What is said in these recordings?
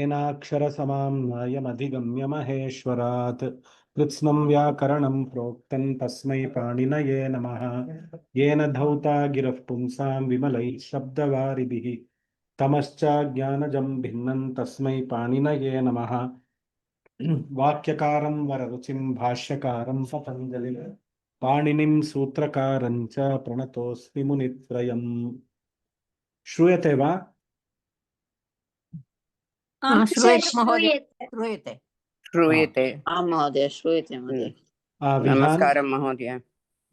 तेनाक्षरसमाम्नायमधिगम्य महेश्वरात् कृत्स्नं व्याकरणं प्रोक्तं तस्मै पाणिनये नमः। येन धौता गिरः पुंसां विमलैः शब्दवारिभिः तमश्च ज्ञानजं भिन्नं तस्मै पाणिनये नमः। वाक्यकारं वररुचिं भाष्यकारं पतञ्जलिं पाणिनिं सूत्रकारं च प्रणतोऽस्मि मुनित्रयम्। श्रूयते वा? श्रूयते महोदय, श्रूयते। श्रूयते। आं महोदय, श्रूयते महोदय। नमस्कारं महोदय।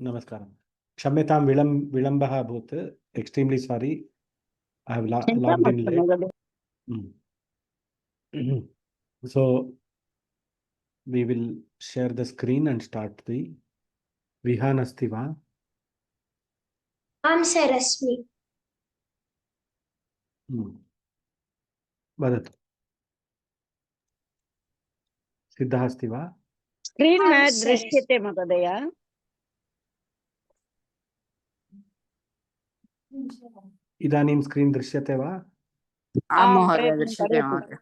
नमस्कारं। क्षम्यतां, विलम्बः अभूत्। Extremely sorry, I have logged in late. So we will share the screen and start the Vihan asti va? आं सरस्मि। वदतु। सिद्धः अस्ति वा? स्क्रीन् न दृश्यते महोदय। इदानीं स्क्रीन् दृश्यते वा? आं महोदय, दृश्यते महोदय।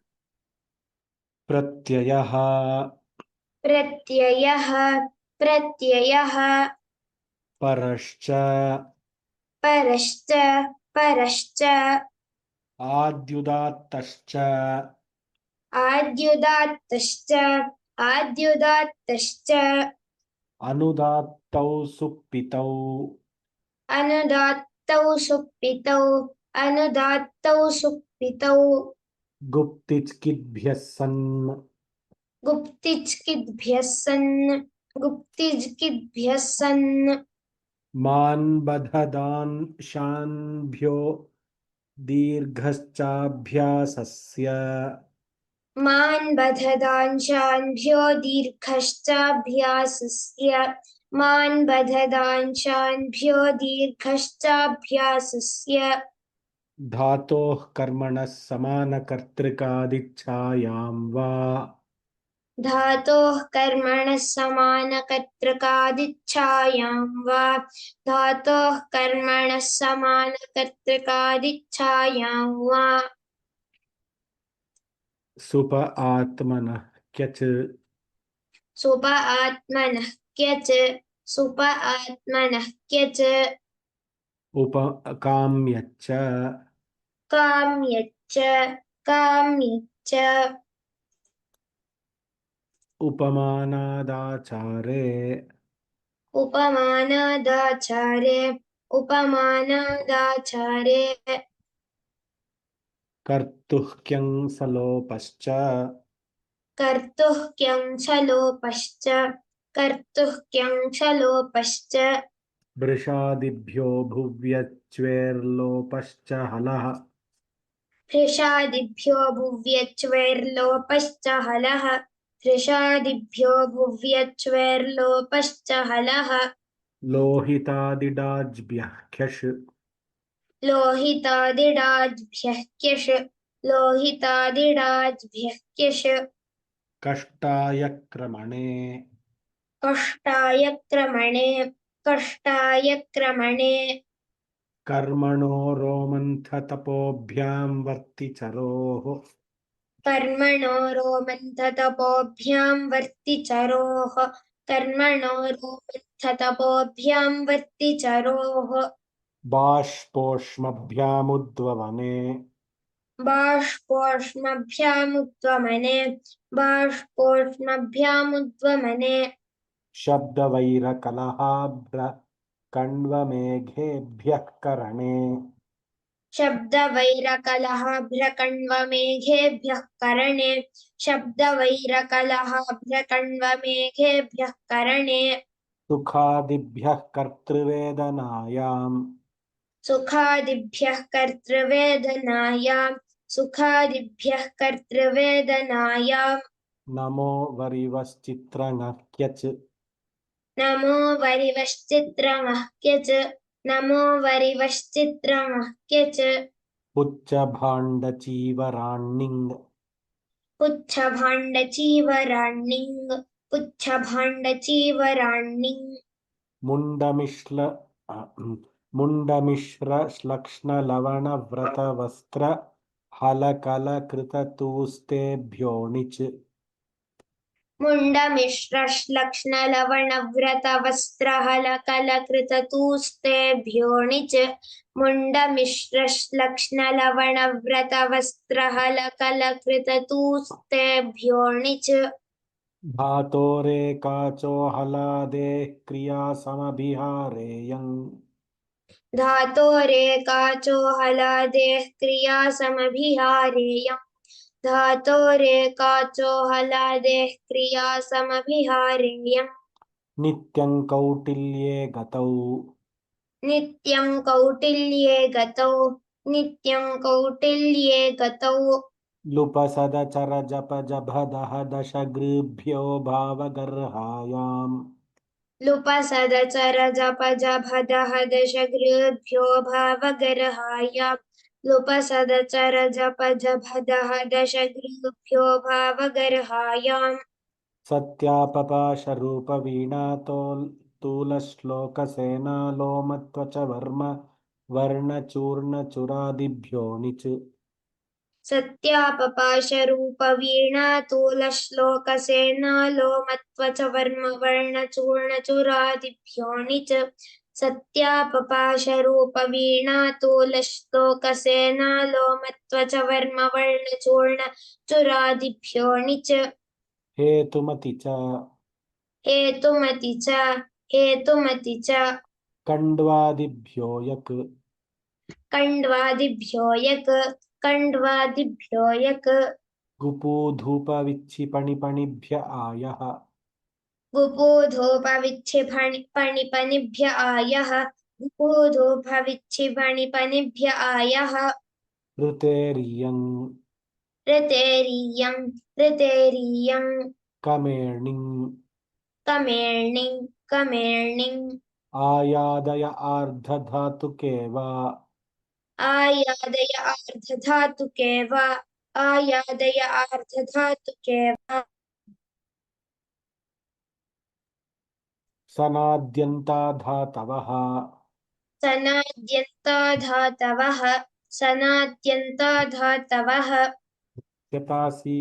प्रत्ययः प्रत्ययः प्रत्ययः परश्च परश्च परश्च आद्युदात्तश्च आद्युदात्तश्च आद्युदात्तश्च अनुदात्तौ सुप्पितौ अनुदात्तौ सुप्पितौ अनुदात्तौ सुप्पितौ गुप्तिच्किद्भ्यः सन् गुप्तिच्किद्भ्यः सन् गुप्तिच्किद्भ्यः सन् मान् बधदान् शान्भ्यो दीर्घश्चाभ्यासस्य मान् बधदांशान्भ्यो दीर्घश्चाभ्यासस्य मान् बधदांशान्भ्यो दीर्घश्चाभ्यासस्य धातोः कर्मणः समानकर्तृकादिच्छायां वा धातोः कर्मणः समानकर्तृकादिच्छायां वा धातोः कर्मणः समानकर्तृकादिच्छायां वा सुप आत्मनः क्यच सुप आत्मनः क्यच सुप आत्मनः क्यच उपकाम्यच्च काम्यच्च काम्यच्च उपमानादाचारे उपमानादाचारे उपमानादाचारे कर्तुः क्यं सलोपश्च कर्तुः क्यं सलोपश्च कर्तुः क्यं सलोपश्च वृषादिभ्यो भुव्यच्वेर्लोपश्च हलः हृषादिभ्यो भुव्यच्वेर्लोपश्च हलः हृषादिभ्यो भुव्यच्वेर्लोपश्च हलः लोहितादिडाज्भ्यः ख्यश् लोहितादिडाज्भ्यः क्यश लोहितादिडाज्भ्यः क्यश कष्टाय क्रमणे कष्टाय क्रमणे कष्टाय क्रमणे कर्मणो रोमन्थतपोभ्यां वर्तिचरोः कर्मणो रोमन्थतपोभ्यां वर्तिचरोः कर्मणो रोमन्थतपोभ्यां वर्तिचरोः बाष्पोष्मभ्यामुद्वमने बाष्पोष्मभ्यामुद्वमने बाष्पोष्मभ्यामुद्वमने शब्दवैरकलहाभ्रकण्वमेघेभ्यः करणे शब्दवैरकलहाभ्रकण्वमेघेभ्यः करणे शब्दवैरकलहाभ्रकण्वमेघेभ्यः करणे सुखादिभ्यः कर्तृवेदनायां सुखादिभ्यः कर्तृवेदनायां सुखादिभ्यः कर्तृवेदनायां नमो वरिवश्चित्रनः क्यच नमो वरिवश्चित्रमः क्यच नमो वरिवश्चित्रमः क्यच पुच्छभाण्डचीवराण्णिङ् पुच्छभाण्डचीवराण्णिङ् पुच्छभाण्डचीवराण्णिङ् मुण्डमिश्रश्लक्ष्णलवणव्रतवस्त्र हलकलकृततूस्तेभ्यो णिच् मुण्डमिश्रश्लक्ष्णलवणव्रतवस्त्रहलकलकृततूस्तेभ्यो णिच् मुण्डमिश्रश्लक्ष्णलवणव्रतवस्त्रहलकलकृततूस्तेभ्यो णिच् धातोरेकाचो हलादेः क्रियासमभिहारेयम् धातोरेकाचो हलादेः क्रियासमभिहारेयम् धातोरेकाचो हलादेः क्रियासमभिहारेयम् नित्यं कौटिल्ये गतौ नित्यं कौटिल्ये गतौ नित्यं कौटिल्ये गतौ लुपसदचरजपजभदः दशगृभ्यो भावगर्हायाम् लुपसदचरजपजभदः दशगृभ्यो भावगर्हायाम् लुपसदचरजपजभदः दशगृभ्यो भावगर्हायाम् सत्यापपाशरूपवीणातोल्तूलश्लोकसेनालोमत्वचवर्म वर्णचूर्णचुरादिभ्यो णिच् सत्यापपाशरूपवीणातोलश्लोकसेनालोमत्वचवर्मवर्णचूर्णचुरादिभ्यो णिच् सत्यापपाशरूपवीणातोलश्लोकसेनालोमत्वचवर्मवर्णचूर्णचुरादिभ्यो णिच् हेतुमति च हेतुमति च हेतुमति च कण्ड्वादिभ्यो यक् कण्ड्वादिभ्यो यक् कण्ड्वादिभ्यो यक् गुपूधूपविच्छिपणिपणिभ्य आयः गुपूधूपविच्छिपणिपणिभ्य आयः गुपूधूपविच्छिपणिपणिभ्य आयः ऋतेरियम् ऋतेरीयं ऋतेरीयं कमेर्णिम् कमेर्णिं कमेर्णिं आयादय आर्धधातुके वा आयादय आर्धधातुके वा आयादय आर्धधातुके वा सनाद्यन्ता धातवः सनाद्यन्ता धातवः सनाद्यन्ता धातवः यतासि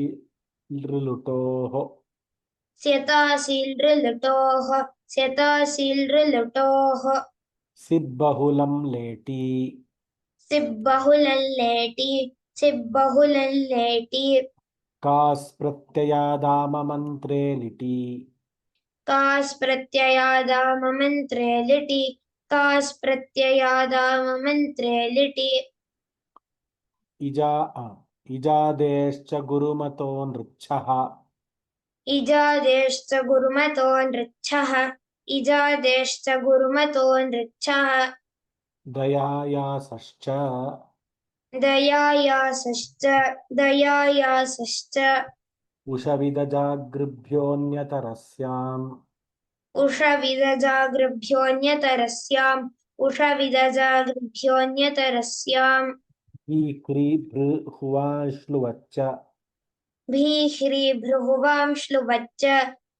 लृलुटोः स्यतासीलृलुटोः स्यतासीलृलुटोः सिब्बहुलं लेटि सिब्बहुलं लेटि सिब्बहुलं लेटि कास् प्रत्ययादाममन्त्रे लिटि कास् प्रत्ययादाममन्त्रे लिटि कास् प्रत्ययादाममन्त्रे लिटि इजादेश्च गुरुमतो नृच्छः इजादेश्च गुरुमतो नृच्छः इजादेश्च गुरुमतो नृच्छः दयायासश्च दयायासश्च दयायासश्च उषविदजागृभ्योऽन्यतरस्याम् उषविदजागृभ्योऽन्यतरस्याम् उषविदजागृभ्योऽन्यतरस्याम् ईक्रीभृहुवाश्लुवच्च भीह्रीभृहुवांश्लुवच्च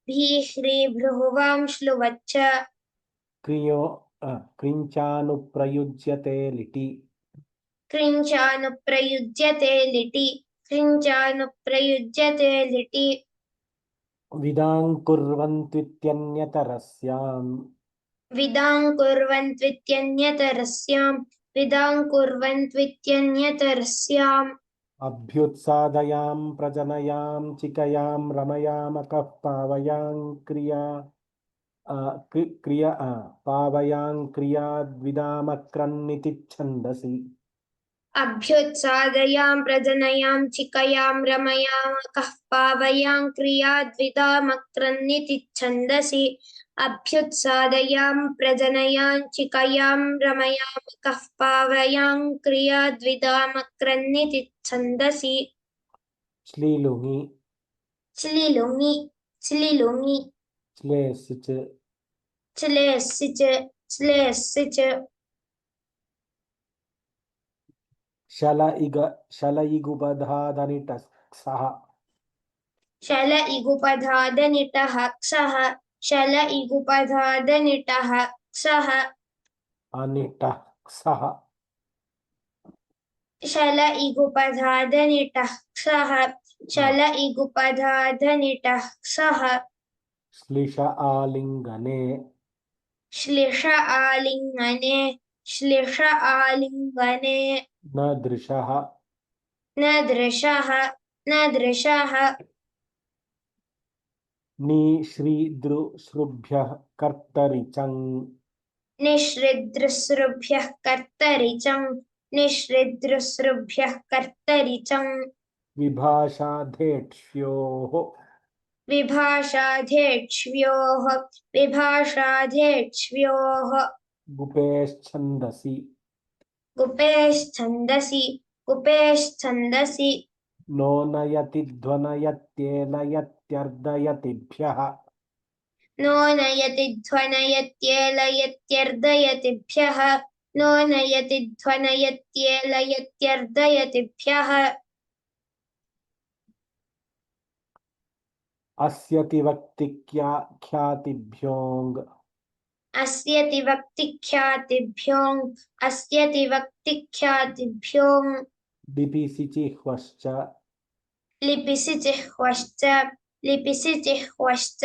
भीह्रीभृहुवांश्लुवच्च कृञ्चानुप्रयुज्यते लिटि कृञ्चानुप्रयुज्यते लिटि कृञ्चानुप्रयुज्यते लिटि विदाङ्कुर्वन्त्वित्यन्यतरस्याम् विदाङ्कुर्वन्त्वित्यन्यतरस्याम् विदाङ्कुर्वन्त्वित्यन्यतरस्याम् अभ्युत्सादयां प्रजनयां चिकयां रमयामकः पावयां क्रियाद्विदामक्रन्निति छन्दसि अभ्युत्सादयां प्रजनयां चिकयां रमयामकः पावयां क्रियाद्विदामक्रन्निति छन्दसि अभ्युत्सादयां प्रजनयां चिकयां रमयामकः पावयां क्रियाद्विदामक्रन्निति छन्दसि श्लीलुङि स्लिलुङि स्लिलुङि श्लेषि च श्लेषि च श्लेषि च शलइगुपधादनिटक्सः शल इगुपधादनिटः क्षः शल इगुपधादनिटः क्षः अनिटः क्षः शल इगुपधादनिटः क्षः शल इगुपधादनिटः क्षः श्लिष आलिङ्गने श्लिष आलिङ्गने श्लिष आलिङ्गने न दृशः न दृशः न दृशः निश्रीदृशृभ्यः कर्तरि चङ् निःसृदृसृभ्यः कर्तरि चम् निःसृदृसृभ्यः कर्तरि चम् विभाषाधेक्ष्योः विभाषाधेक्ष्व्योः विभाषाधेक्ष्व्योः गुपेश्छन्दसि कुपेश्छन्दसि कुपेश्छन्दसि नो नयति ध्वनयत्येलयत्यर्दयतिभ्यः नो नयति ध्वनयत्येलयत्यर्दयतिभ्यः नो नयति ध्वनयत्येलयत्यर्दयतिभ्यः अस्यति वक्तिख्यातिभ्योऽङ् अस्यति वक्तिख्यातिभ्यों अस्यति वक्तिख्यातिभ्यों लिपिसि चिह्वश्च लिपिसि चिह्वश्च लिपिसि चिह्वश्च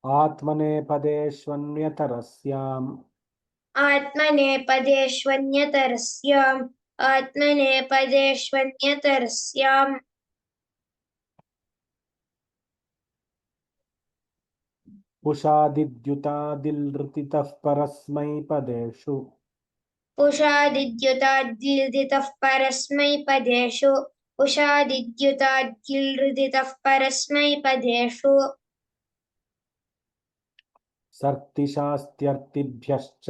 आत्मनेपदेष्वन्यतरस्याम् आत्मनेपदेष्वन्यतरस्याम् आत्मनेपदेष्वन्यतरस्याम् उषादिद्युतादिलृतितः परस्मैपदेषु उषादिद्युताद्युदितः परस्मैपदेषु उषादिद्युताद्युदितः परस्मैपदेषु सर्तिशास्त्यर्तिभ्यश्च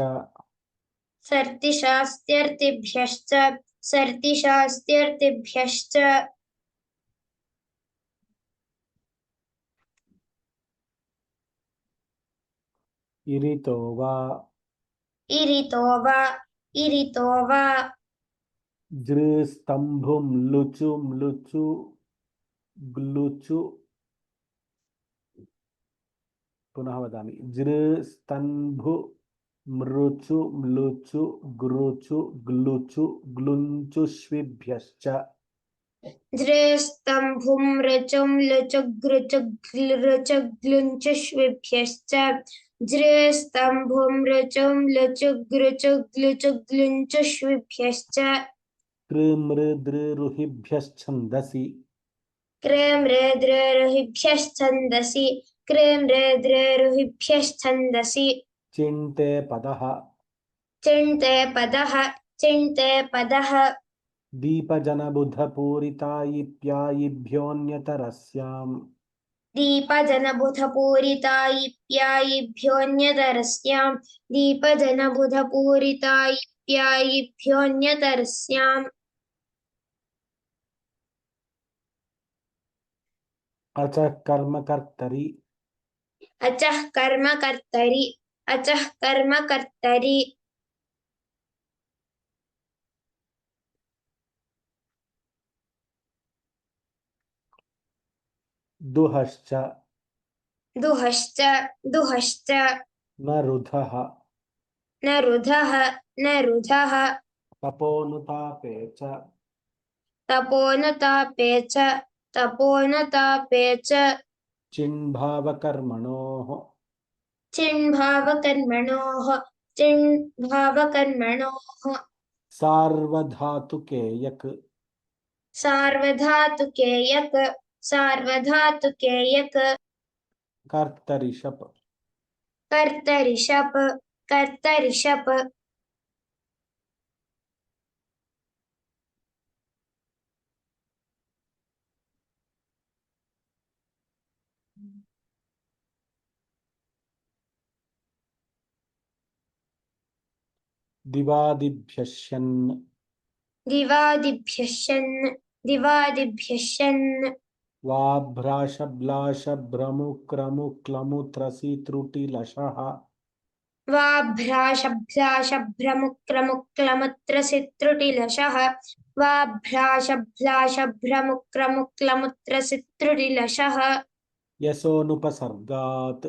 सर्तिशास्त्यर्तिभ्यश्च सर्तिशास्त्यर्तिभ्यश्च इरितो वा इरितो वा इरितो वा जृस्तम्भुं लुचु म्लुचु ग्लुचु पुनः वदामि जृस्तम्भु मृचु म्लुचु ग्रुचु ग्लुचु ग्लुञ्चुष्विभ्यश्च दृस्तम्भुं ऋचुं लुचुग्लुचुग्लुचुग्लुञ्चुष्विभ्यश्च दृस्तम्भुं ऋचुं लुचुग्लुचुग्लुचुग्लुञ्चुष्विभ्यश्च कृमृद्रुहिभ्यश्छन्दसि कृमृद्रुहिभ्यश्छन्दसि कृमृद्रुहिभ्यश्छन्दसि चिन्ते पदः चिन्ते पदः चिन्ते पदः दीपजनबुधपूरितायिप्यायिभ्योऽन्यतरस्याम् दीपजनबुधपूरितायिप्यायिभ्योऽन्यतरस्याम् दीपजनबुधपूरितायिप्यायिभ्योऽन्यतरस्याम् अचः कर्मकर्तरि अचः कर्मकर्तरि अचः कर्मकर्तरि दुहश्च दुहश्च दुहश्च न रुधः न रुधः न रुधः तपोनुतापे च तपोनुतापे च तपोनुतापे च चिन्भावकर्मणोः चिन्भावकर्मणोः चिन्भावकर्मणोः सार्वधातुके यक् सार्वधातुके यक् सार्वधातुके यक् कर्तरिषप् कर्तरिषप् कर्तरिषप् दिवादिभ्यश्यन् दिवादिभ्यश्यन् दिवादिभ्यश्यन् वाभ्राशब्लाशभ्रमुक्रमुक्लमुत्रसि त्रुटिलशः वाभ्राशभ्राशभ्रमुक्रमुक्लमुत्रसित्रुटिलशः वाभ्राशभ्राशभ्रमुक्रमुक्लमुत्रसित्रुटिलशः यशोनुपसर्गात्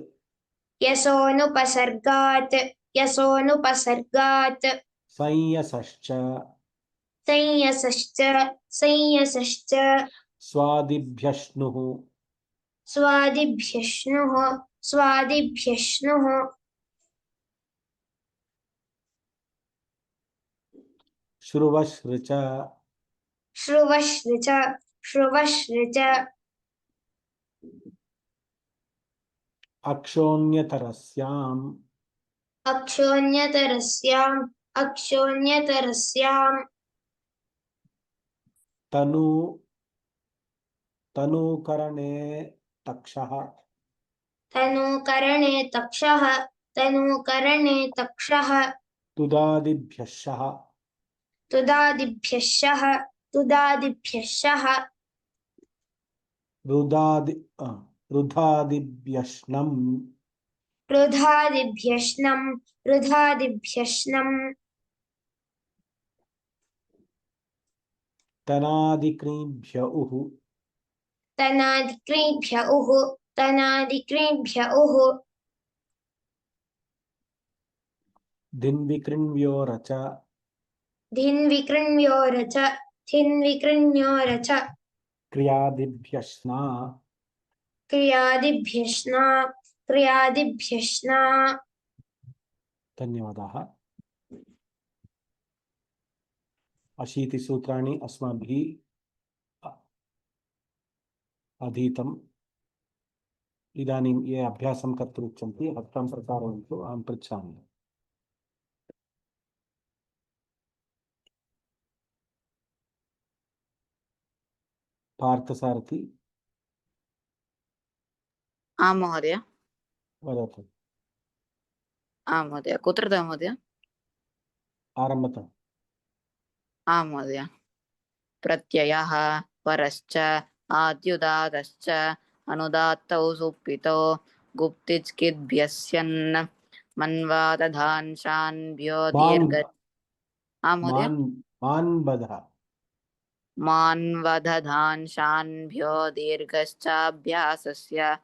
यसोनुपसर्गात् यसोनुपसर्गात् संयसश्च संयसश्च संयसश्च स्वादिभ्यश्नुः स्वादिभ्यश्नुः स्वादिभ्यश्नुः श्रुवश्रुच श्रुवश्रुच श्रुवश्रुच अक्षोण्यतरस्याम् अक्षोण्यतरस्याम् अक्षोण्यतरस्याम् तनु तनूकरणे तक्षः तनूकरणे तक्षः तनूकरणे तक्षः तुदादिभ्यश्शः तुदादिभ्यश्शः तुदादिभ्यश्शः रुधादिभ्यश्नम् रुधादिभ्यश्नम् रुधादिभ्यश्नम् तनादिक्रीभ्य उः तनादिक्रीभ्य उः तनादिक्रीभ्य उः धिन्विकृण्व्योरच धिन्विकृण्योरच धिन्विकृण्योरच क्रियादिभ्यश्ना क्रियादिभ्यश्ना क्रियादिभ्यश्ना धन्यवादाः। 80 सूत्राणि अस्माभिः अधीतम्। इदानीं ये अभ्यासं कर्तुम् इच्छन्ति हस्तं प्रसारयन्तु, अहं पृच्छामि। पार्थसारथी आं महोदय। वदतु। आं महोदय। कुत्रतः महोदय? आरम्भतः। आं महोदय। प्रत्ययः परश्च आद्युदातश्च अनुदात्तौ सुप्पितौ गुप्तिच्किद्भ्यस्यन् मन्वादधांशान्भ्यो दीर्घ। आं महोदय। मान्बधः मान्वदधांशान्भ्यो दीर्घश्चाभ्यासस्य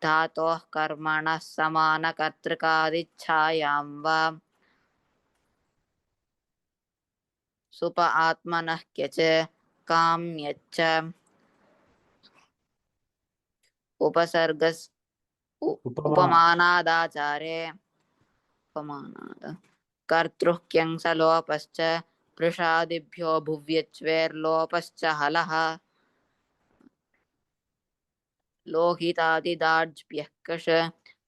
धातोः कर्मणः समानकर्तृकादिच्छायां वा सुप आत्मनः क्यच काम्यच्च उपसर्गस् उपमानादाचारे उपमानाद कर्तृः क्यंसलोपश्च पृषादिभ्यो भुव्यच्वेर्लोपश्च हलः लोहितादिदाढ्भ्यः कष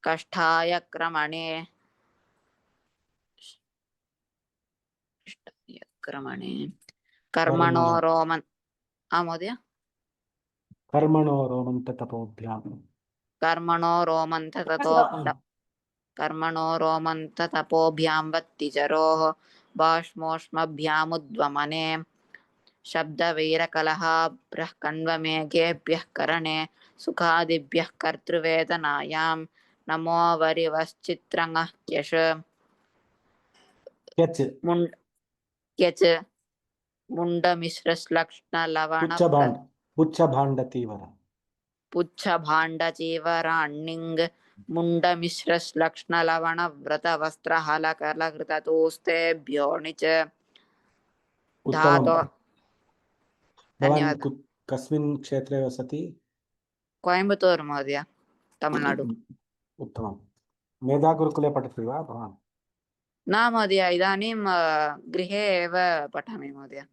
कष्ठाय क्रमणे कर्मणो रोमन्। आं महोदय। कर्मणो रोमन्ततपोभ्याम् कर्मणो रोमन्ततपोभ्यां वत्तिचरोः बाष्मोष्मभ्यामुद्वमने शब्दवैरकलहाभ्यः कण्वमेघेभ्यः करणे सुखादिभ्यः कर्तृवेदनायां नमो वरिवश्चित्रङः क्यश क्यच मुण्डमिश्रश्लक्ष्णलवण पुच्छभाण्डतीवर पुच्छभाण्डचीवराण्णिङ् मुण्डमिश्रश्लक्ष्णलवणव्रतवस्त्रहलकलकृततोस्तेभ्यो णिच धातो। धन्यवादः। कस्मिन् क्षेत्रे वसति? कोयम्बतूर् महोदय, तमिळ्नाडु। उत्तमं। मेधागुरुकुले पठति वा भवान्? न महोदय, इदानीं गृहे एव पठामि महोदय।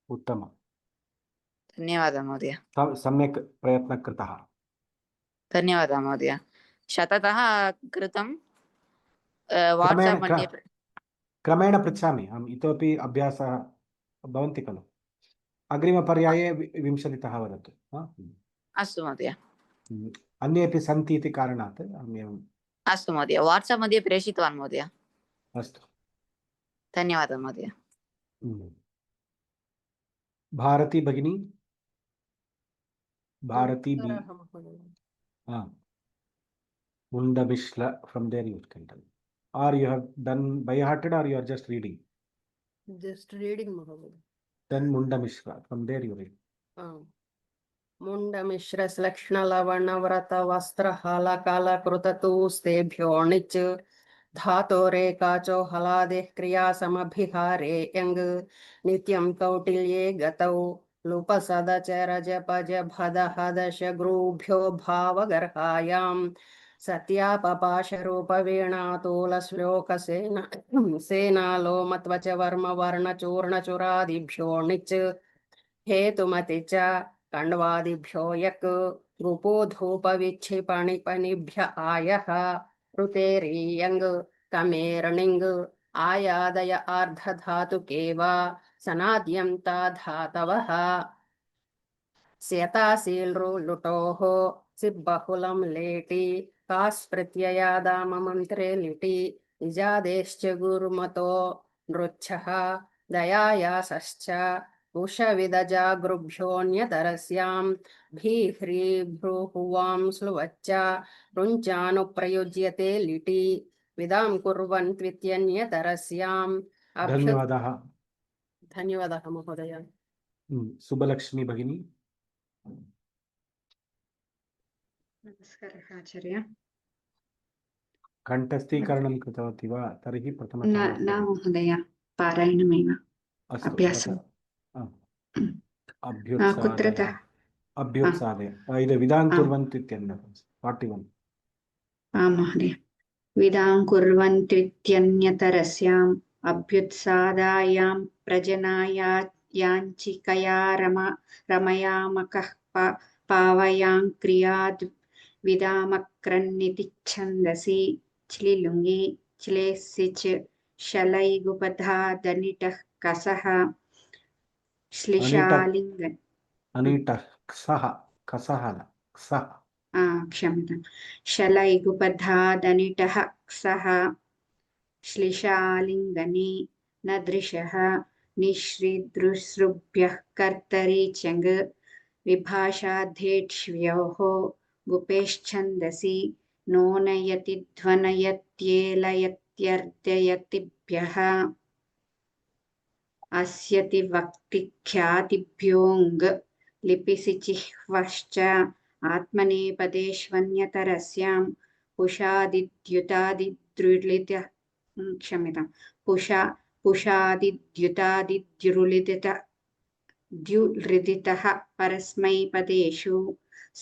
उत्तमं। धन्यवादः महोदय। सम्यक् प्रयत्नः कृतः। धन्यवादः महोदय। शततः कृतं। वाट्साप् मध्ये क्रमेण पृच्छामि अहम्। इतोपि अभ्यासः भवन्ति खलु? अग्रिमपर्याये 20तः वदतु। अस्तु महोदय। अन्येपि सन्ति इति कारणात् अहम् एवम्। अस्तु महोदय, वाट्साप् मध्ये प्रेषितवान् महोदय। अस्तु, धन्यवादः महोदय। भारती भगिनी, भारती B. Munda Mishla, from there you can tell. Or you have done by hearted, or you are just reading? Just reading, Mohammed. Then Munda Mishra, from there you read. मुण्डमिश्रश्लक्ष्णलवणव्रतवस्त्रहलकलकृततूस्तेभ्यो णिच् धातोरेकाचो हलादेः क्रियासमभिहारे यङ् नित्यं कौटिल्ये गतौ लुपसदचरजपजभदहदशग्रूभ्यो भावगर्हायां सत्यापपाशरूपवीणातुलश्लोकसेन सेनालोमत्वच वर्मवर्णचूर्णचुरादिभ्यो णिच् हेतुमति च कण्वादिभ्यो यक् गुपोधूपविच्छिपणिपनिभ्य आयः ऋतेरीयङ् कमेरणिङ् आयादय आर्धधातुके वा सनाद्यन्ता धातवः स्यतासील्रु लुटोः सिब्बहुलं लेटि कास्प्रत्ययादाममन्त्रे लिटि निजादेश्च गुरुमतो नृच्छः दयायासश्च उषविदजागृभ्योऽन्यतरस्यां भीह्रीभ्रुहुवां स्लुवच्च रुञ्चानुप्रयुज्यते लिटि विदां कुर्वन् त्वित्यन्यतरस्याम् धन्यवादः। धन्यवादः महोदय। सुबलक्ष्मी भगिनी। नमस्कारः आचार्य। कण्ठस्थीकरणं कृतवती वा? तर्हि न प्रथमतः महोदय, पारायणमेव अभ्यासम्। कुत्रतः? अभ्युत्सादय इद विदां कुर्वन्तीत्यन्यः 41। आं महोदय। विदां कुर्वन्त्वित्यन्यतरस्याम् अभ्युत्सादायां प्रजनायाञ्चिकया रमयामकः पावयां क्रियाद् विदामक्रन्निति छन्दसि च्लिलुङि च्लेसिच शलैगुपधा दनिटः कसः श्लिशालिङ्ग अनिटः क्षः कसः क्षः क्षम्यतां शलैगुपधादनिटः क्षः श्लिशालिङ्गनि न दृशः निःश्रीदृसृभ्यः कर्तरि चङ् विभाषाद्धेक्ष्व्योः गुपेश्छन्दसि नोनयति ध्वनयत्येलयत्यर्दयतिभ्यः अस्यति वक्तिख्यातिभ्योऽङ् लिपिसि चिह्वश्च आत्मनेपदेष्वन्यतरस्यां पुषादिद्युतादिद्रुलितः क्षम्यतां पुषादिद्युतादिद्युलिदितः परस्मैपदेषु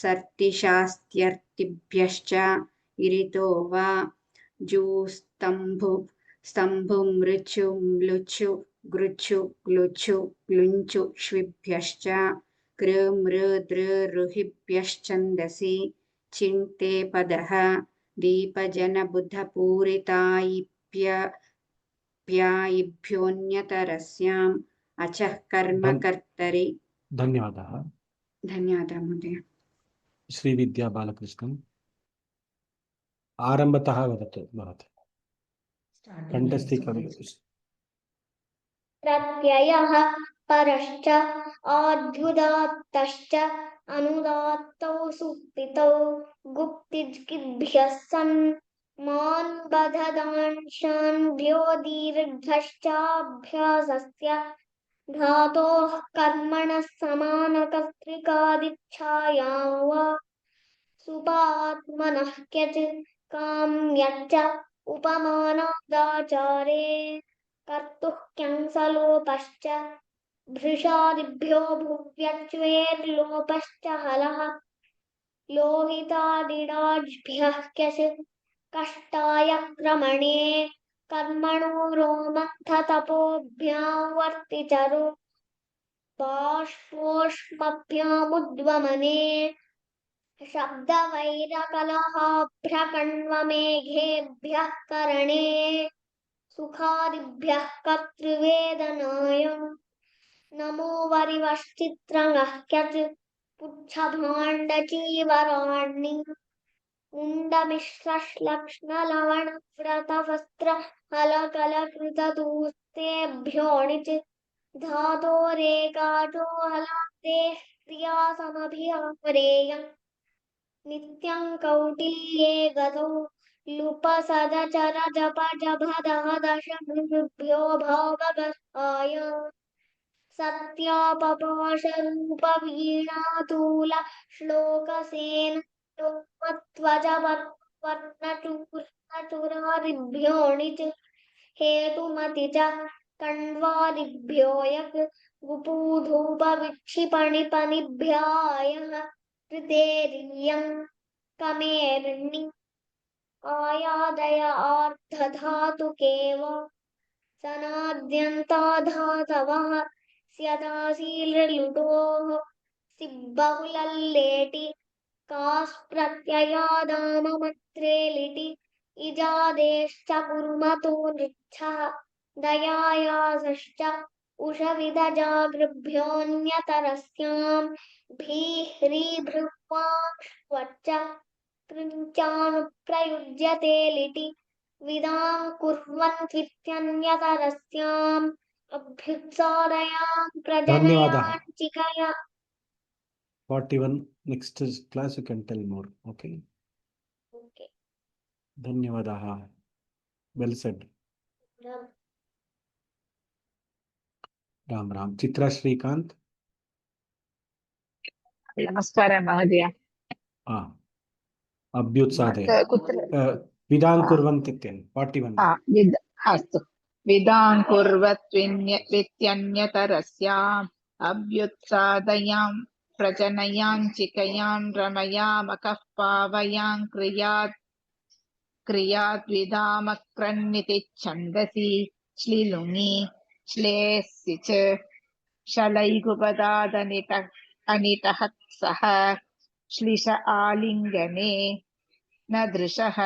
सर्तिशास्त्यर्तिभ्यश्च इरितो वा स्तम्भुमृचु म्लुचु गृचु ग्लुचु ग्लुञ्चु श्विभ्यश्च कृमृदृरुहिभ्यश्छन्दसि चिन्ते पदः दीपजनबुद्धपूरितायिभ्योऽन्यतरस्याम् अचः कर्मकर्तरि। धन्यवादः। धन्यवादः महोदय। श्रीविद्या बालकृष्णन् आरम्भतः वदतु भवती। कण्ठस्थीकरणं। प्रत्ययः परश्च आद्युदात्तश्च अनुदात्तौ सुप्तितौ गुप्तिज्किद्भ्यः सन् मान् बधदांशान्भ्यो दीर्घश्चाभ्यासस्य धातोः कर्मणः समानकर्तृकादिच्छायां वा सुपात्मनः क्यचित् काम्यच्च उपमानादाचारे कर्तुः क्यंसलोपश्च भृशादिभ्यो भुव्यच्वेर्लोपश्च हलः लोहितादिडाज्भ्यः क्यचित् कष्टाय क्रमणे कर्मणो रोमन्थतपोभ्यां वर्तिचरो बाष्पोष्मभ्यामुद्वमने शब्दवैरकलहाभ्यकण्वमेघेभ्यः करणे सुखादिभ्यः कर्तृवेदनाय नमो वरिवश्चित्रङः क्यचित् पुच्छभाण्डचीवराणि मुण्डमिश्रश्लक्ष्णलवणव्रतवस्त्र हलकलकृततूस्तेभ्यो धातोरेकाचो हलादेः क्रियासमभिहारेयम् नित्यं कौटिल्ये गतौ लुपसदचरजपजभदः दशभ्यो भावगस्ताय सत्यापपाशरूपवीणातूल श्लोकसेन वर्णचूर्णचुरादिभ्यो णिच हेतुमति च कण्वादिभ्यो यक् गुपूधूपविक्षिपणिपनिभ्यायः कृतेरियं कमेर्णि आयादय आर्धधातुकेव सनाद्यन्ताधातवः स्यतासीलृलुटोः सिब्बहुलल्लेटि कास् प्रत्ययादाममत्रे लिटि इजादेश्च कुर्मतो निच्छः दयायासश्च उषविदजागृभ्योऽन्यतरस्यां भ्रीह्रीभृक्वांश्वच्च कृञ्चानुप्रयुज्यते लिटि विदां कुर्वन्त्वित्यन्यतरस्याम् अभ्युत्सादयां प्रजनयाञ्चिकया 41. Next is class, you can tell more. Okay. Okay. Dhanyavadaha. Well said. Ram Ram. Chitra Shrikant. नमस्कारः महोदय Abhyutsade. कुत्र Vidam kurvantityam. 41. अस्तु विदां कुर्वत्वित्यन्यतरस्याम् अभ्युत्सादयां प्रजनयाञ्चिकयां रमयामकः पावयां क्रियाद्विधामक्रन्निति छन्दसि श्लिलुङि श्लेषि च शलैकुपदादनिटः सह श्लिष आलिङ्गने न दृशः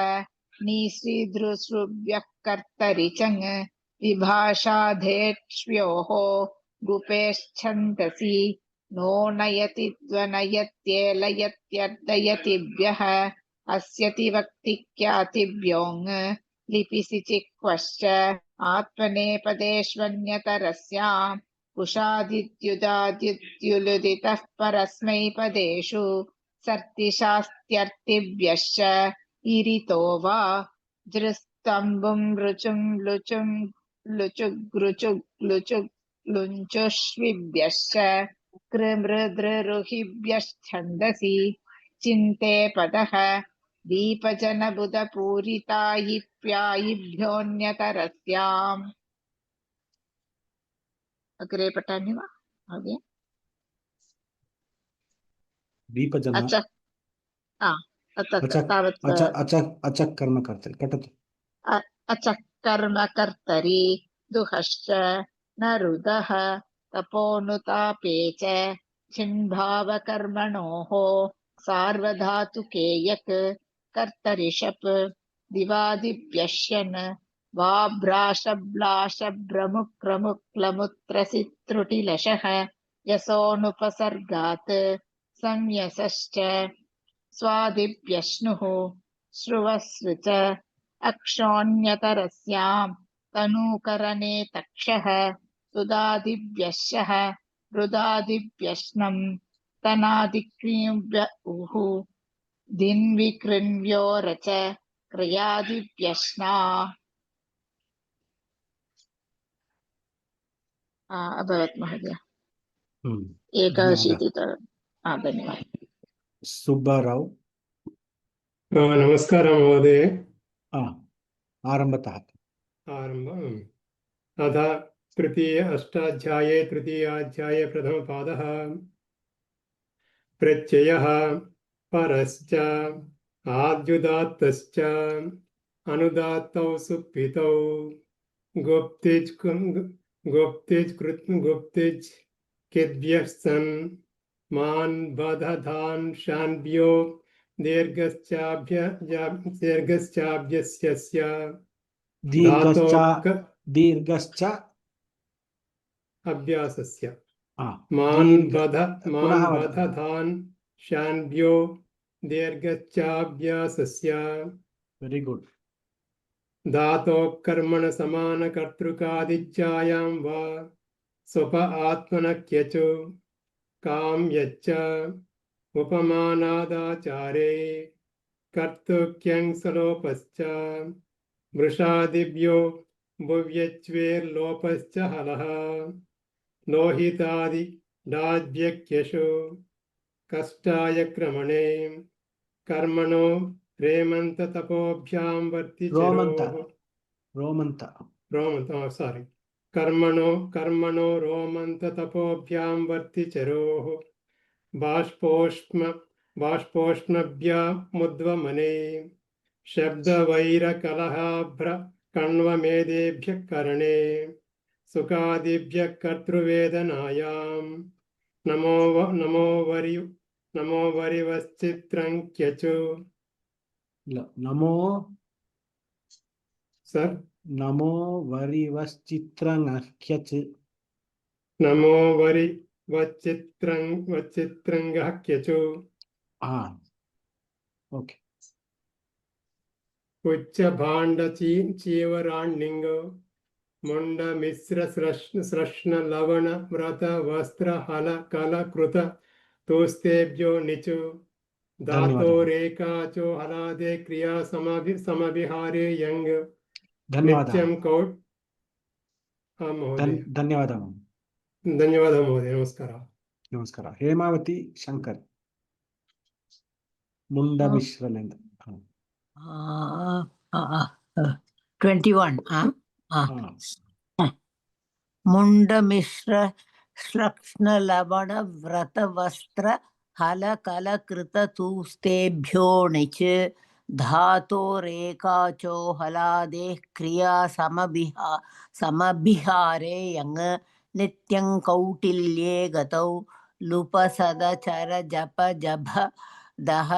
निश्रीदृशृभ्यः कर्तरि चङ् विभाषाधेक्ष्व्योः गुपेश्छन्दसि नो नयति ध्वनयत्येलयत्यर्दयतिभ्यः अस्यति वक्तिक्यातिभ्योङ् लिपिसि चिह्वश्च आत्मनेपदेष्वन्यतरस्याम् कुशादित्युदादित्युलुदितः परस्मैपदेषु सर्तिशास्त्यर्तिभ्यश्च इरितो वा जृस्तम्बुं रुचुं लुचुं लुचुग्लुचुग्लुचुग्लुञ्चुष्विभ्यश्च कृमृदृरुहिभ्यश्छन्दसि चिन्ते पदः दीपजनबुधपूरितायिप्यायिभ्योऽन्यतरस्याम् अग्रे पठामि वा महोदय Deepajana. Achak karma kartari. Patatu. अचकर्मकर्तरि दुहश्च न रुदः तपोनुतापे च छिन्भावकर्मणोः सार्वधातुके यक् कर्तरि शप् दिवादिभ्यश्यन् वाभ्राशब्लाशभ्रमुक्रमुक्लमुत्रसि त्रुटिलशः यशोनुपसर्गात् संयसश्च स्वादिभ्यश्नुः श्रुवस्व च अक्षोऽन्यतरस्याम् तनूकरणे तक्षः सुदादिभ्यश्चः रुदादिभ्यश्नम् तनादिक्रीम्भ्य उः दिन्विकृन्व्योरच क्रयादिभ्यश्ना अभवत् महोदय 81 धन्यवादः Subbarao. नमस्कारः महोदय आरम्भतः आरम्भम् अथ तृतीय अष्टाध्याये तृतीयाध्याये प्रथमपादः प्रत्ययः परश्च आद्युदात्तश्च अनुदात्तौ सुप्पितौ गुप्तिज् किद्भ्यः मान बधधान शान्भ्यो दीर्घश्चाभ्यस्यस्य दीर्घश्च अभ्यासस्य मान बधधान शान्भ्यो दीर्घश्चाभ्यासस्य वेरी गुड धातोः कर्मण समानकर्तृकादिच्छायां वा स्वप आत्मनक्यचो काम यच्च उपमानादाचारे कर्तृक्यं सलोपश्च वृषादिभ्यो भुव्यच्वेर्लोपश्च हलः लोहितादि डाज्यक्यशो कष्टाय क्रमणे कर्मणो रेमन्ततपोभ्यां वर्तिचरोः Romanta. सारी कर्मणो रोमन्ततपोभ्यां वर्तिचरोः बाष्पोष्णभ्यामुद्वमने शब्दवैरकलहाभ्र कण्वमेधेभ्यः करणे सुखादिभ्यः कर्तृवेदनायां नमो वरिवश्चित्रं क्यचु Namo सर Namo Varivaschitrangakyach. नमो वच्चित्रंगः क्यचु Ah, okay. उच्चभाण्डचीवराण्यङ्ग मुण्डमिश्रश्रश्न लवण व्रत वस्त्र हल कल कृत तोस्तेभ्यो निचु धातो रेखाचो हलादे क्रिया समभिहारे यंग धन्यवादः. नित्यं कौट महोदय धन्यवादः. धन्यवादः महोदय नमस्कारः नमस्कार. ಹೇಮಾವತಿ ಶಂಕರ್ ಮುಂಡ ಮಿಶ್ರಲಿಂಗ. 21 ಮುಂಡ ಮಿಶ್ರ ಶ್ಲಕ್ಷ್ಣ ಲವಣ ವ್ರತ ವಸ್ತ್ರ ಹಲ ಕಲ ಕೃತ ತೂಸ್ತೆಭ್ಯೋ ಣಿಚ ಧಾತೋ ರೇಖಾಚೋ ಹಲಾದೆ ಕ್ರಿಯಾ ಸಮಭಿಹಾರೆ ಯಂಗ್ ನಿತ್ಯಂ ಕೌಟಿಲ್ಯೇ ಗತೌ ಲುಪಸದ ಚರ ಜಪ ಜಭ ದಹ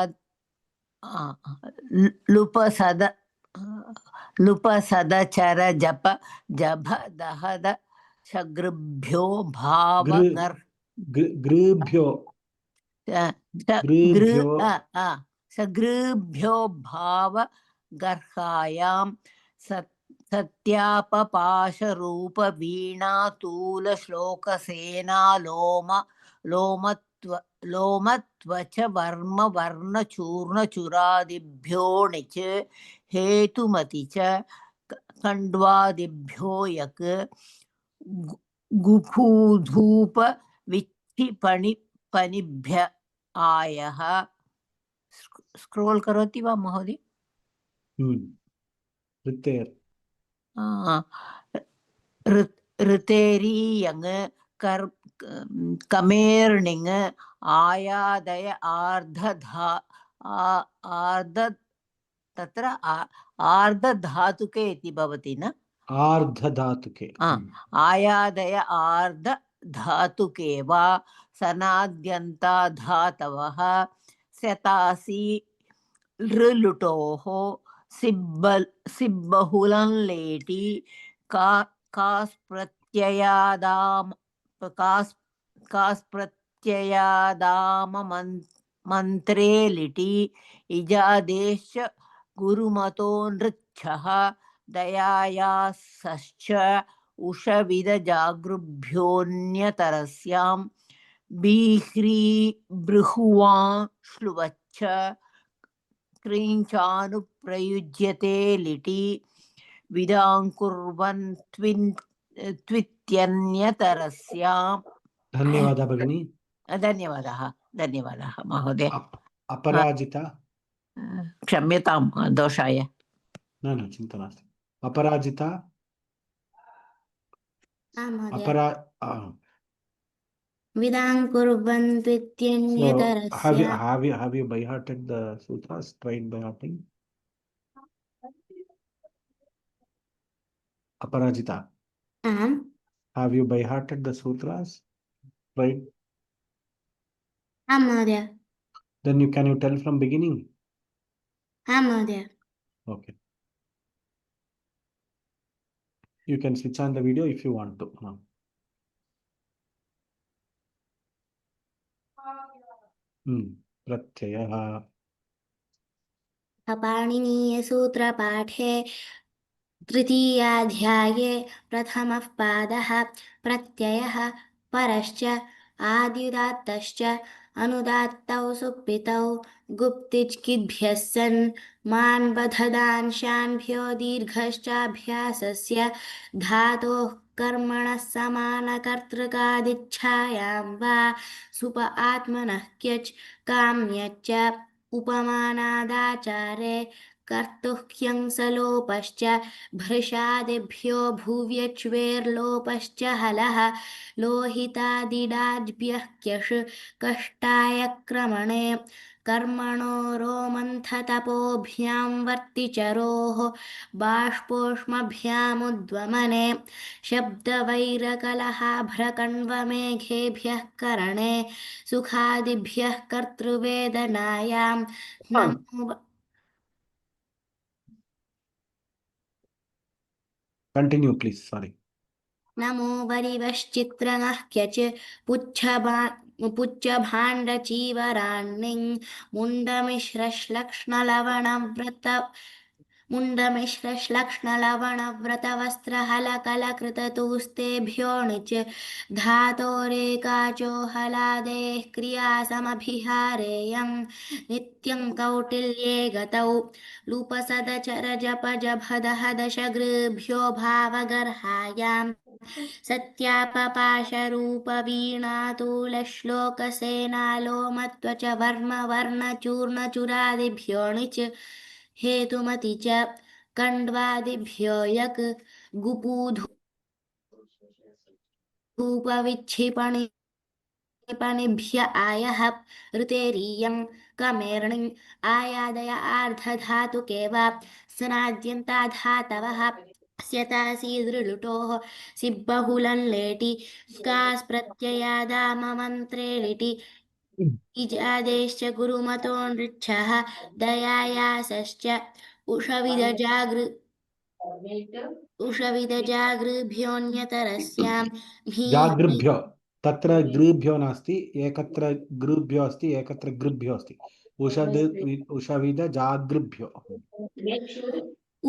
ಲುಪಸದ ಚರ ಜಪ ಜಭ ದಹದ ಶಗೃಭ್ಯೋ ಭಾವ ಗೃಭ್ಯೋ ಸಗೃಭ್ಯೋ ಭಾವ ಗರ್ಹಾಯಾಂ ಸತ್ಯಾಪಪಾಶ ರೂಪ ವೀಣಾತೂಲ ಶ್ಲೋಕ ಸೇನಾ ಲೋಮತ್ವಚ ವರ್ಮ ವರ್ಣ ಚೂರ್ಣ ಚುರಾದಿಭ್ಯೋ ಣಿಚ ಹೇತುಮತಿ ಚ ಖಂಡ್ವಾದಿಭ್ಯೋ ಯಕ್ ಗುಫೂಧೂಪ ವಿಚ್ಛಿಪಣಿಭ್ಯ ಆಯಃ. ಸ್ಕ್ರೋಲ್ ಕರೋತಿ ವಾ ಮಹೋದಯ? ಋತೇರೀಯಂಗ್ ಕಮೇರ್ಣಿಂಗ್ ಆಯಾದಯ तत्र आर्धधातुके इति भवति न? आर्धधातुके. आयादय आर्धधातुके वा सनाद्यन्ता धातवः शतासि लृलुटोः सिब्बहुलं लेटि कास्प्रत्ययादाम मंत्रे लिटि इजादेश गुरुमतो नृच्छः दयायासश्च उषविद जागृभ्योऽन्यतरस्यां बीह्री बृहुवां श्लुवच्च क्रीञ्चानुप्रयुज्यते लिटि विदाङ्कुर्वन् त्वित्यन्यतरस्यां. धन्यवादः भगिनी. धन्यवादः महोदय. अपराजिता. क्षम्यतां दोषाय. न चिन्ता नास्ति. अपराजिता. विदाङ्कुर्वन् त्वित्यन्यतरस्यां. Have you by hearted the sutras? Tried by hearting? Aparajita. Have you by hearted the sutras? Right? Mहोदय. Then can you tell from beginning? Mहोदय. Okay. You can switch on the video if you want to. प्रत्ययः. पाणिनीयसूत्रपाठे तृतीयाध्याये प्रथमः पादः प्रत्ययः परश्च आद्युदात्तश्च अनुदात्तौ सुप्पितौ गुप्तिच्किद्भ्यः सन् मान् बधदांशान्भ्यो दीर्घश्चाभ्यासस्य धातोः कर्मणः समानकर्तृकादिच्छायां वा सुप आत्मनः क्यच् काम्यच्च उपमानादाचारे कर्तुः ह्यंसलोपश्च भृशादिभ्यो भुव्यच्वेर्लोपश्च हलः लोहितादिडाद्भ्यः क्यश् कष्टाय क्रमणे कर्मणो रोमन्थतपोभ्यां वर्तिचरोः बाष्पोष्मभ्यामुद्वमने शब्दवैरकलहाभ्रकण्वमेघेभ्यः करणे सुखादिभ्यः कर्तृवेदनायां नमो Continue, please. Sorry. नमो वरिवश्चित्रनः क्यच पुच्छभाण्डचीवराण्णिं मुण्डमिश्रश्लक्ष्णलवणव्रतवस्त्रहलकलकृततुस्तेभ्यो णिच धातोरेकाचो हलादेः क्रियासमभिहारेयं नित्यं कौटिल्ये गतौ लुपसदचरजपजभदहदशगृभ्यो भावगर्हायां सत्यापपाशरूपवीणातुलश्लोकसेनालोमत्वच वर्मवर्णचूर्णचूरादिभ्यो णिच हेतुमति च कण्ड्वादिभ्यो यक् गुपूधूपविक्षिपणिभ्य आयः ऋतेरीयं कमेर्णिं आयादय आर्धधातुके वा स्नाद्यन्ताधातवः स्यतासि दृलुटोः सिब्बहुलं लेटि कास् प्रत्ययादाममन्त्रे लिटि इजादेश्च गुरुमतो नृच्छः दयायासश्च उषविदजागृभ्योऽन्यतरस्यां जागृभ्यो तत्र गृभ्यो नास्ति एकत्र गृभ्यो अस्ति एकत्र गृभ्यो अस्ति उषविद जागृभ्यो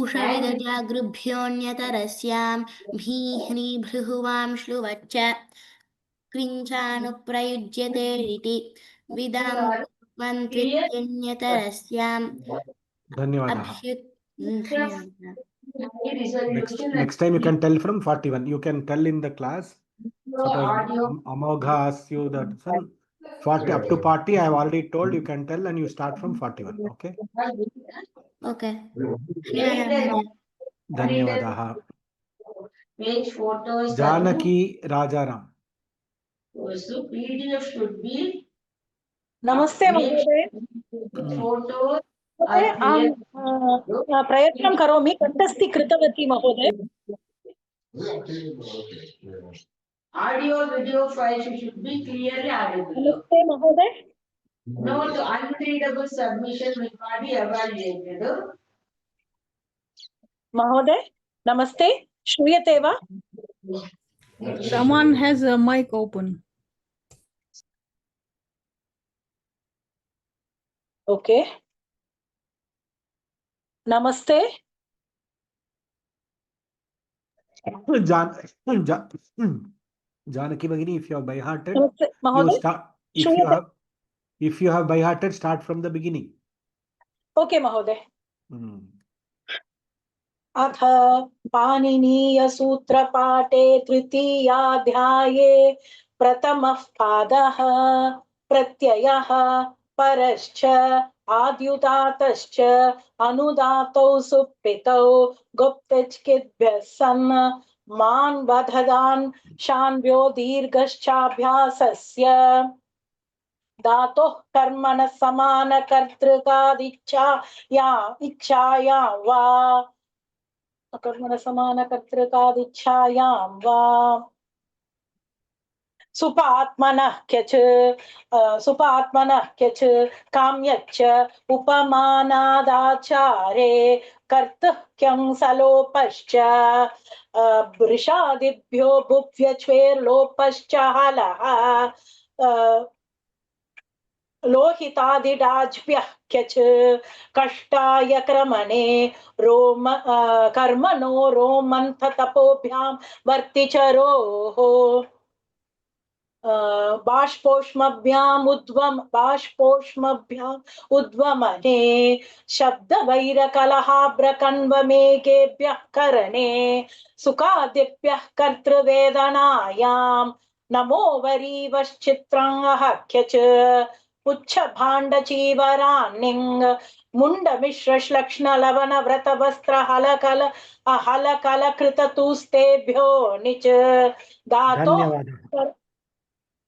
उषविदजागृभ्योऽन्यतरस्यां भ्रीह्रीभृहुवां श्लुवच्च क्रिञ्चानुप्रयुज्यते लिटि विदां कुर्वन्त्वित्यन्यतरस्याम् धन्यवादः धन्यवादः next time you can tell from 41 you can tell in the class suppose Amogha asks you that son 40 up to party I have already told you can tell and you start from 41 okay okay धन्यवादः जानकी राजाराम नमस्ते महोदय प्रयत्नं करोमि कण्ठस्थी कृतवती महोदय Audio video files should be clearly audible. नमस्ते महोदय Note unreadable submission will not be evaluated. महोदय नमस्ते श्रूयते वा Someone has a mic open. Okay. Namaste. Janaki Bhagini, if you have by hearted, Namaste, you start. If you have by hearted, start from the beginning. Okay, Mahoday. अथ पाणिनीय सूत्र पाठे तृतीयाध्याये प्रथमः पादः प्रत्ययः परश्च आद्युदातश्च अनुदातौ सुप्पितौ गुप्तच्किद्भ्यः सन् मान् बधदान् शान्भ्यो दीर्घश्चाभ्यासस्य धातोः कर्मणः समानकर्तृकादिच्छायां वा कर्मण समानकर्तृकादिच्छायां वा सुपात्मनः क्यच काम्यच्च उपमानादाचारे कर्तुः क्यं सलोपश्च वृषादिभ्यो भुव्यच्वेर्लोपश्च हलः लोहितादिडाज्भ्यः क्यच कष्टाय क्रमणे कर्मणो रोमन्थतपोभ्यां वर्तिचरोः बाष्पोष्मभ्याम् उद्वमने शब्दवैरकलहाभ्रकण्वमेकेभ्यः करणे सुखादिभ्यः कर्तृवेदनायां नमो वरीवश्चित्राङ्गहख्य च पुच्छभाण्डचीवरान्निङ् मुण्डमिश्रश्लक्ष्णलवणव्रतवस्त्रहलकल अहलकलकृततुस्तेभ्यो निच धातो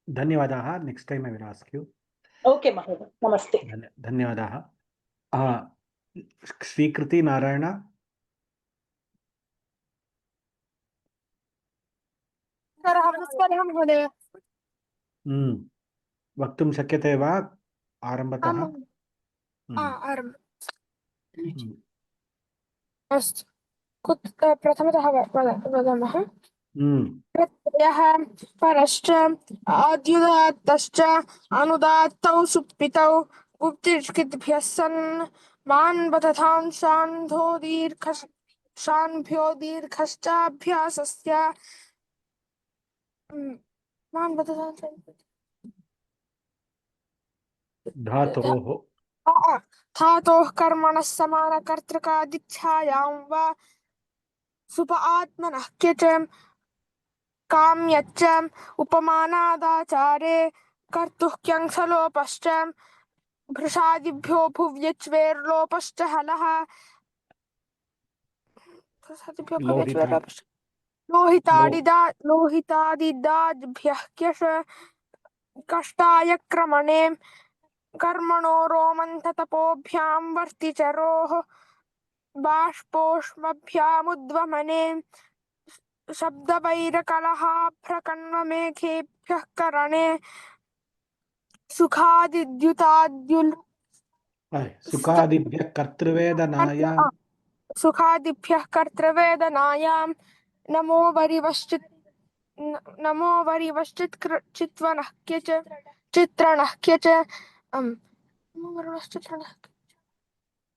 धन्यवादाः next time I will ask you. Okay महोदय नमस्ते धन्यवादाः स्वीकृति नारायण महोदय वक्तुं शक्यते वा आरम्भतः अस्तु प्रथमतः वदामः प्रत्ययः परश्च आद्युदात्तश्च अनुदात्तौ सुप्पितौ गुप्तिष्किद्भ्यः सन् मान् बतथां शान्भ्यो दीर्घश्चाभ्यासस्य मान् बतथां धातोः कर्मणः समानकर्तृकादिच्छायां वा सुप आत्मनः क्यच काम्यच्च उपमानादाचारे कर्तुः क्यङ्सलोपश्च भृशादिभ्यो भुव्यच्वेर्लोपश्च हलः लोहितादिदाभ्यः क्यश कष्टाय क्रमणे कर्मणो रोमन्थतपोभ्यां वर्तिचरोः बाष्पोष्मभ्यामुद्वमने शब्दवैरकलहाभ्रकण्वमेघेभ्यः करणे सुखादिभ्यः कर्तृवेदनायां नमो वरिवश्चित्वनः क्यच चित्रणः क्यच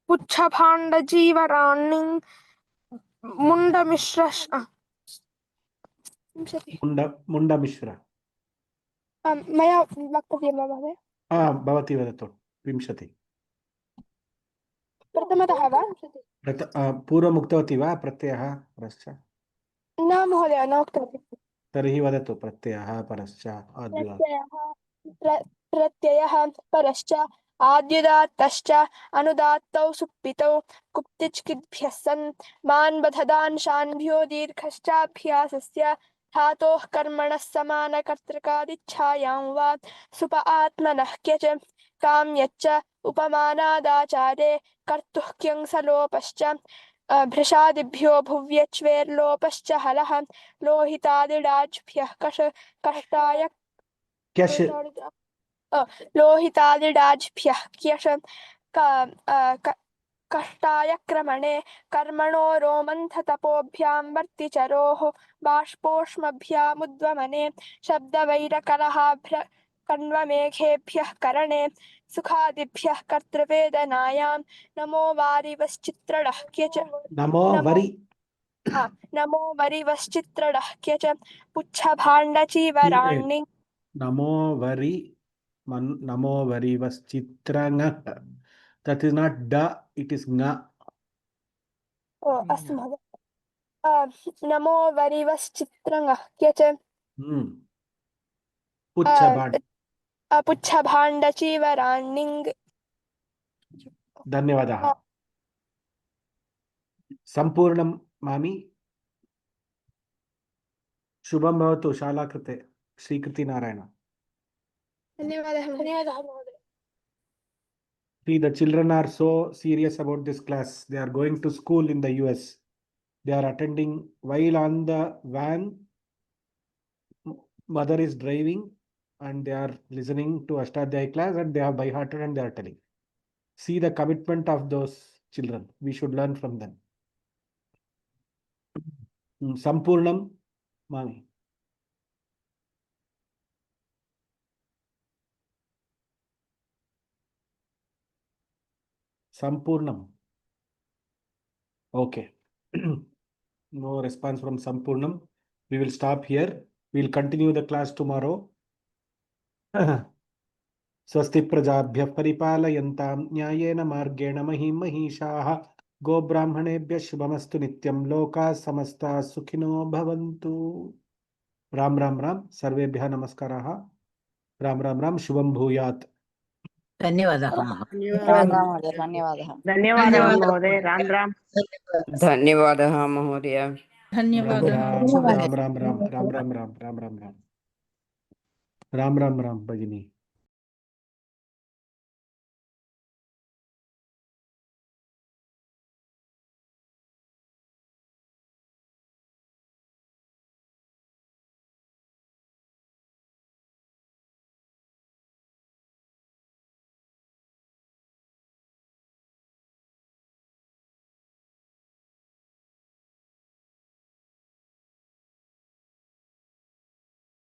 पुच्छभाण्डजीवराण्णिं मुण्डमिश्र मया वक्तव्यं वा महोदय भवती वदतु 20 प्रथमतः वा पूर्वम् उक्तवती वा प्रत्ययः परश्च न महोदय न उक्तवती तर्हि वदतु प्रत्ययः परश्च प्रत्ययः परश्च आद्युदात्तश्च अनुदात्तौ सुप्पितौ गुप्तिच्किद्भ्यः सन् मान् बधदान् शान्भ्यो दीर्घश्चाभ्यासस्य धातोः कर्मणः समानकर्तृकादिच्छायां वा सुप आत्मनः क्यच काम्यच्च उपमानादाचारे कर्तुः क्यङ्सलोपश्च भृशादिभ्यो भुव्यच्वेर्लोपश्च हलः लोहितादिडाज्भ्यः कष्टाय लोहितादिडाज्भ्यः क्यश कष्टाय क्रमणे कर्मणो रोमन्थतपोभ्यां वर्तिचरोः बाष्पोष्मभ्यामुद्वमने शब्दवैरकलहाभ्रकण्वमेघेभ्यः करणे सुखादिभ्यः कर्तृवेदनायां नमो वारिवश्चित्रणः क्यच नमो वरिवश्चित्रणः क्यच पुच्छभाण्डचीवराण्णिं नमो वरिवश्चित्रङः that is not da it is nga अस्तु महोदय नमो वरिवश्चित्रङः क्यच पुच्छभाण्डचीवराण्णिं धन्यवादाः सम्पूर्णं मामि शुभं भवतु शाला कृते श्रीकृति नारायण धन्यवादः महोदय See, the children are so serious about this class. They are going to school in the US. They are attending while on the van. Mother is driving and they are listening to Ashtadhyayi class and they have by hearted and they are telling. See the commitment of those children. We should learn from them. Sampurnam, Mami. Sampurnam. Okay. No response from Sampurnam. We will stop here. We will continue the class tomorrow. स्वस्ति प्रजाभ्यः परिपालयन्तां न्यायेन मार्गेण महीं महिषाः गोब्राह्मणेभ्यः शुभमस्तु नित्यं लोकाः समस्ताः सुखिनो भवन्तु। राम राम राम सर्वेभ्यः नमस्काराः। राम राम राम शुभं भूयात्। धन्यवादः धन्यवादः धन्यवादः धन्यवादः महोदय राम राम धन्यवादः महोदय राम राम राम राम राम राम राम राम राम राम राम राम राम राम भगिनी।